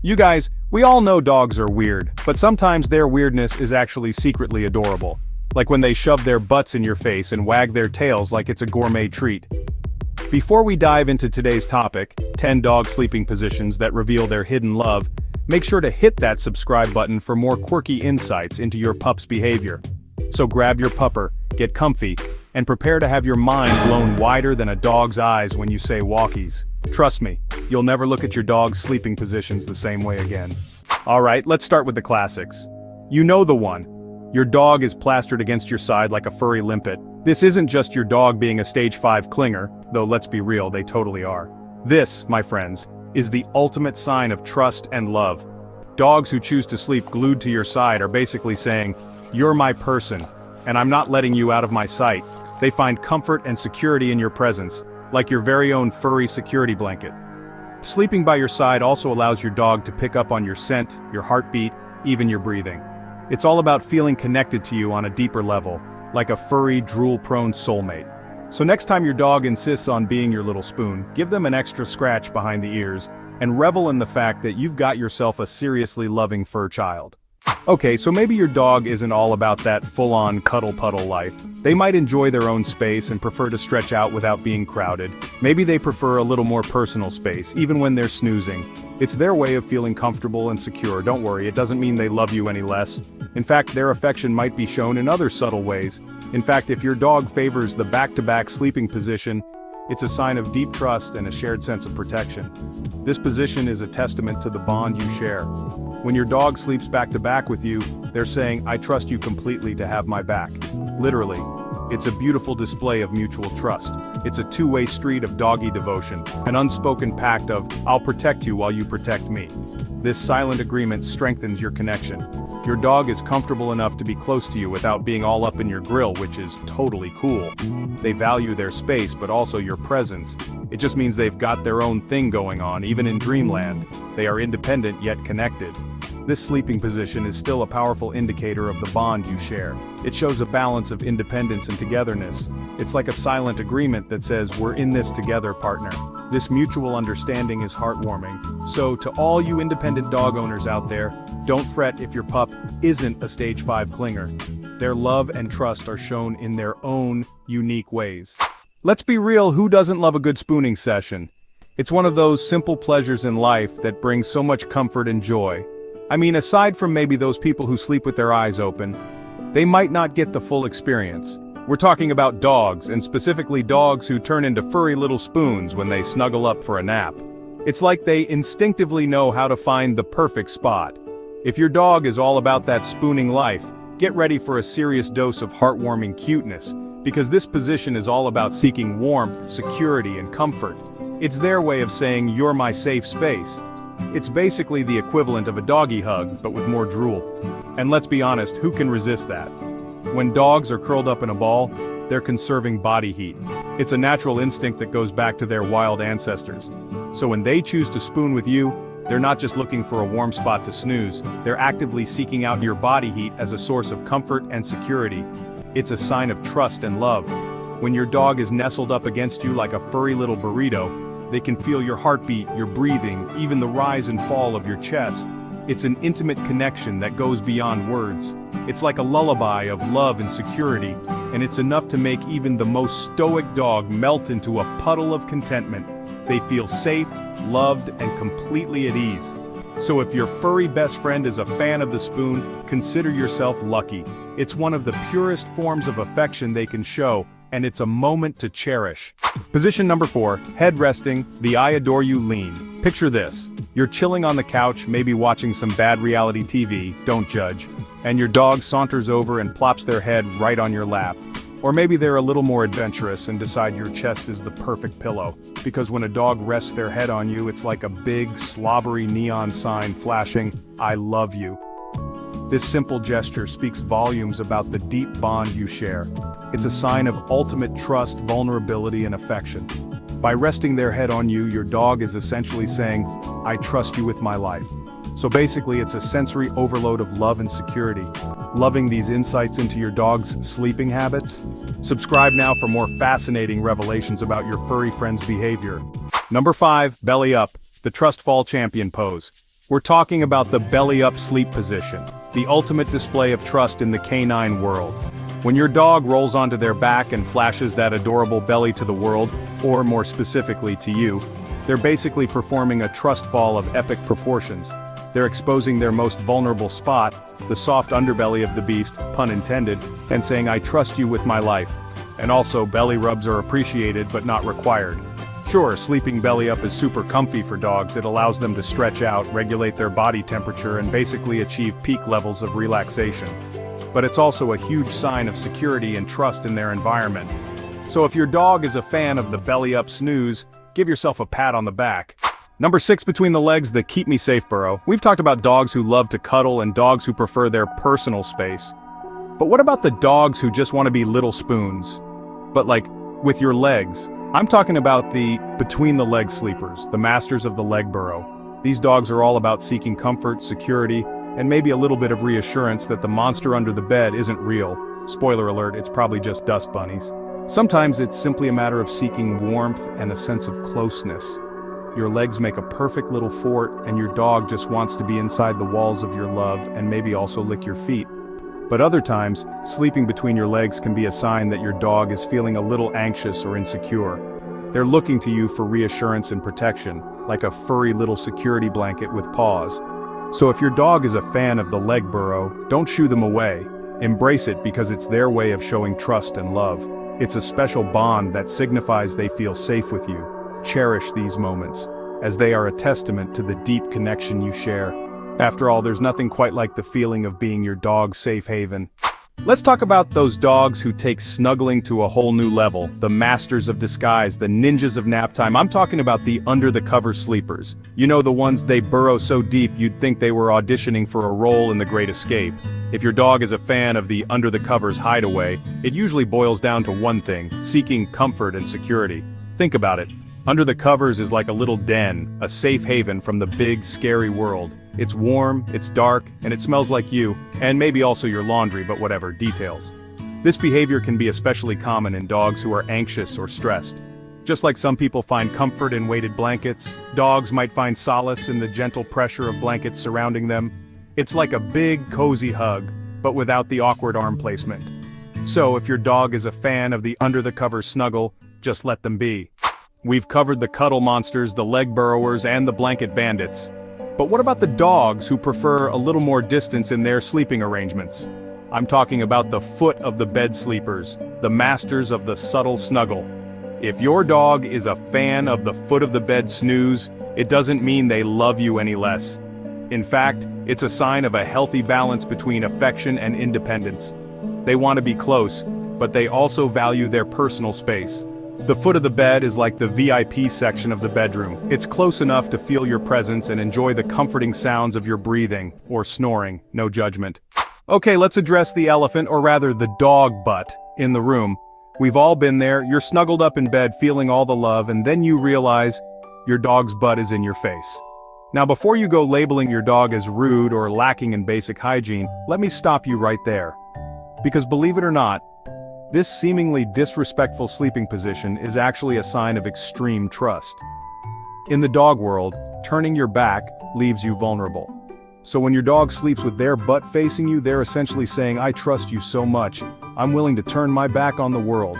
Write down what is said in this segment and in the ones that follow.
You guys, we all know dogs are weird, but sometimes their weirdness is actually secretly adorable. Like when they shove their butts in your face and wag their tails like it's a gourmet treat. Before we dive into today's topic, 10 dog sleeping positions that reveal their hidden love, make sure to hit that subscribe button for more quirky insights into your pup's behavior. So grab your pupper, get comfy, and prepare to have your mind blown wider than a dog's eyes when you say walkies. Trust me, you'll never look at your dog's sleeping positions the same way again. Alright, let's start with the classics. You know the one. Your dog is plastered against your side like a furry limpet. This isn't just your dog being a stage 5 clinger, though let's be real, they totally are. This, my friends, is the ultimate sign of trust and love. Dogs who choose to sleep glued to your side are basically saying, "You're my person, and I'm not letting you out of my sight." They find comfort and security in your presence, like your very own furry security blanket. Sleeping by your side also allows your dog to pick up on your scent, your heartbeat, even your breathing. It's all about feeling connected to you on a deeper level, like a furry, drool-prone soulmate. So next time your dog insists on being your little spoon, give them an extra scratch behind the ears, and revel in the fact that you've got yourself a seriously loving fur child. Okay, so maybe your dog isn't all about that full-on cuddle-puddle life. They might enjoy their own space and prefer to stretch out without being crowded. Maybe they prefer a little more personal space, even when they're snoozing. It's their way of feeling comfortable and secure. Don't worry, it doesn't mean they love you any less. In fact, their affection might be shown in other subtle ways. In fact, if your dog favors the back-to-back sleeping position, it's a sign of deep trust and a shared sense of protection. This position is a testament to the bond you share. When your dog sleeps back-to-back with you, they're saying, "I trust you completely to have my back." Literally. It's a beautiful display of mutual trust. It's a two-way street of doggy devotion, an unspoken pact of, "I'll protect you while you protect me." This silent agreement strengthens your connection. Your dog is comfortable enough to be close to you without being all up in your grill, which is totally cool. They value their space but also your presence. It just means they've got their own thing going on, even in dreamland. They are independent yet connected. This sleeping position is still a powerful indicator of the bond you share. It shows a balance of independence and togetherness. It's like a silent agreement that says, "We're in this together, partner." This mutual understanding is heartwarming. So to all you independent dog owners out there, don't fret if your pup isn't a stage 5 clinger. Their love and trust are shown in their own unique ways. Let's be real, who doesn't love a good spooning session? It's one of those simple pleasures in life that brings so much comfort and joy. I mean, aside from maybe those people who sleep with their eyes open, they might not get the full experience. We're talking about dogs, and specifically dogs who turn into furry little spoons when they snuggle up for a nap. It's like they instinctively know how to find the perfect spot. If your dog is all about that spooning life, get ready for a serious dose of heartwarming cuteness, because this position is all about seeking warmth, security, and comfort. It's their way of saying, "You're my safe space." It's basically the equivalent of a doggy hug, but with more drool. And let's be honest, who can resist that? When dogs are curled up in a ball, they're conserving body heat. It's a natural instinct that goes back to their wild ancestors. So when they choose to spoon with you, they're not just looking for a warm spot to snooze, they're actively seeking out your body heat as a source of comfort and security. It's a sign of trust and love. When your dog is nestled up against you like a furry little burrito, they can feel your heartbeat, your breathing, even the rise and fall of your chest. It's an intimate connection that goes beyond words. It's like a lullaby of love and security, and it's enough to make even the most stoic dog melt into a puddle of contentment. They feel safe, loved, and completely at ease. So if your furry best friend is a fan of the spoon, consider yourself lucky. It's one of the purest forms of affection they can show, and it's a moment to cherish. Position number 4, head resting, the I adore you lean. Picture this. You're chilling on the couch, maybe watching some bad reality TV, don't judge, and your dog saunters over and plops their head right on your lap. Or maybe they're a little more adventurous and decide your chest is the perfect pillow, because when a dog rests their head on you, it's like a big, slobbery neon sign flashing, "I love you." This simple gesture speaks volumes about the deep bond you share. It's a sign of ultimate trust, vulnerability, and affection. By resting their head on you, your dog is essentially saying, "I trust you with my life." So basically, it's a sensory overload of love and security. Loving these insights into your dog's sleeping habits? Subscribe now for more fascinating revelations about your furry friend's behavior. Number 5, belly up, the trust fall champion pose. We're talking about the belly-up sleep position, the ultimate display of trust in the canine world. When your dog rolls onto their back and flashes that adorable belly to the world, or more specifically to you, they're basically performing a trust fall of epic proportions. They're exposing their most vulnerable spot, the soft underbelly of the beast, pun intended, and saying, "I trust you with my life." And also, belly rubs are appreciated but not required. Sure, sleeping belly up is super comfy for dogs. It allows them to stretch out, regulate their body temperature, and basically achieve peak levels of relaxation. But it's also a huge sign of security and trust in their environment. So if your dog is a fan of the belly up snooze, give yourself a pat on the back. Number 6 between the legs, the keep me safe burrow. We've talked about dogs who love to cuddle and dogs who prefer their personal space. But what about the dogs who just want to be little spoons? But like, with your legs. I'm talking about the between the leg sleepers, the masters of the leg burrow. These dogs are all about seeking comfort, security, and maybe a little bit of reassurance that the monster under the bed isn't real. Spoiler alert, it's probably just dust bunnies. Sometimes it's simply a matter of seeking warmth and a sense of closeness. Your legs make a perfect little fort, and your dog just wants to be inside the walls of your love and maybe also lick your feet. But other times, sleeping between your legs can be a sign that your dog is feeling a little anxious or insecure. They're looking to you for reassurance and protection, like a furry little security blanket with paws. So if your dog is a fan of the leg burrow, don't shoo them away. Embrace it because it's their way of showing trust and love. It's a special bond that signifies they feel safe with you. Cherish these moments, as they are a testament to the deep connection you share. After all, there's nothing quite like the feeling of being your dog's safe haven. Let's talk about those dogs who take snuggling to a whole new level, the masters of disguise, the ninjas of nap time. I'm talking about the under-the-cover sleepers. You know, the ones they burrow so deep you'd think they were auditioning for a role in The Great Escape. If your dog is a fan of the under-the-covers hideaway, it usually boils down to one thing: seeking comfort and security. Think about it. Under the covers is like a little den, a safe haven from the big, scary world. It's warm, it's dark, and it smells like you, and maybe also your laundry, but whatever, details. This behavior can be especially common in dogs who are anxious or stressed. Just like some people find comfort in weighted blankets, dogs might find solace in the gentle pressure of blankets surrounding them. It's like a big, cozy hug, but without the awkward arm placement. So if your dog is a fan of the under-the-covers snuggle, just let them be. We've covered the cuddle monsters, the leg burrowers, and the blanket bandits. But what about the dogs who prefer a little more distance in their sleeping arrangements? I'm talking about the foot of the bed sleepers, the masters of the subtle snuggle. If your dog is a fan of the foot of the bed snooze, it doesn't mean they love you any less. In fact, it's a sign of a healthy balance between affection and independence. They want to be close, but they also value their personal space. The foot of the bed is like the VIP section of the bedroom. It's close enough to feel your presence and enjoy the comforting sounds of your breathing, or snoring, no judgment. Okay, let's address the elephant, or rather the dog butt, in the room. We've all been there. You're snuggled up in bed feeling all the love, and then you realize your dog's butt is in your face. Now before you go labeling your dog as rude or lacking in basic hygiene, let me stop you right there. Because believe it or not, this seemingly disrespectful sleeping position is actually a sign of extreme trust. In the dog world, turning your back leaves you vulnerable. So when your dog sleeps with their butt facing you, they're essentially saying, "I trust you so much, I'm willing to turn my back on the world."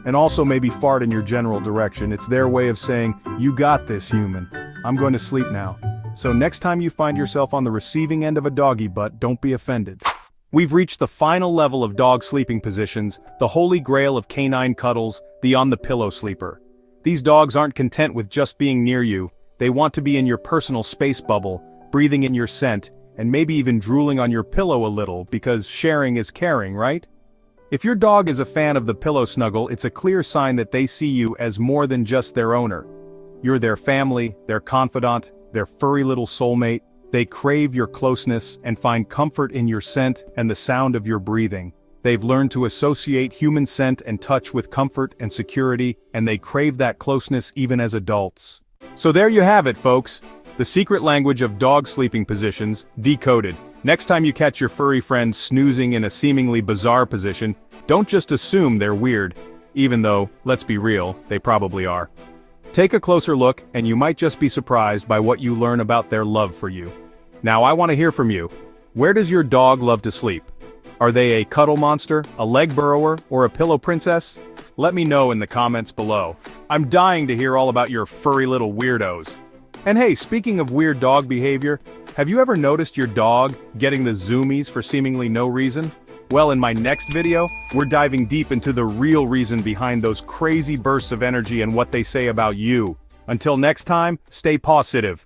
And also maybe fart in your general direction. It's their way of saying, "You got this, human. I'm going to sleep now." So next time you find yourself on the receiving end of a doggy butt, don't be offended. We've reached the final level of dog sleeping positions, the holy grail of canine cuddles, the on-the-pillow sleeper. These dogs aren't content with just being near you. They want to be in your personal space bubble, breathing in your scent, and maybe even drooling on your pillow a little, because sharing is caring, right? If your dog is a fan of the pillow snuggle, it's a clear sign that they see you as more than just their owner. You're their family, their confidant, their furry little soulmate. They crave your closeness and find comfort in your scent and the sound of your breathing. They've learned to associate human scent and touch with comfort and security, and they crave that closeness even as adults. So there you have it, folks. The secret language of dog sleeping positions, decoded. Next time you catch your furry friend snoozing in a seemingly bizarre position, don't just assume they're weird, even though, let's be real, they probably are. Take a closer look, and you might just be surprised by what you learn about their love for you. Now I want to hear from you. Where does your dog love to sleep? Are they a cuddle monster, a leg burrower, or a pillow princess? Let me know in the comments below. I'm dying to hear all about your furry little weirdos. And hey, speaking of weird dog behavior, have you ever noticed your dog getting the zoomies for seemingly no reason? Well, in my next video, we're diving deep into the real reason behind those crazy bursts of energy and what they say about you. Until next time, stay positive.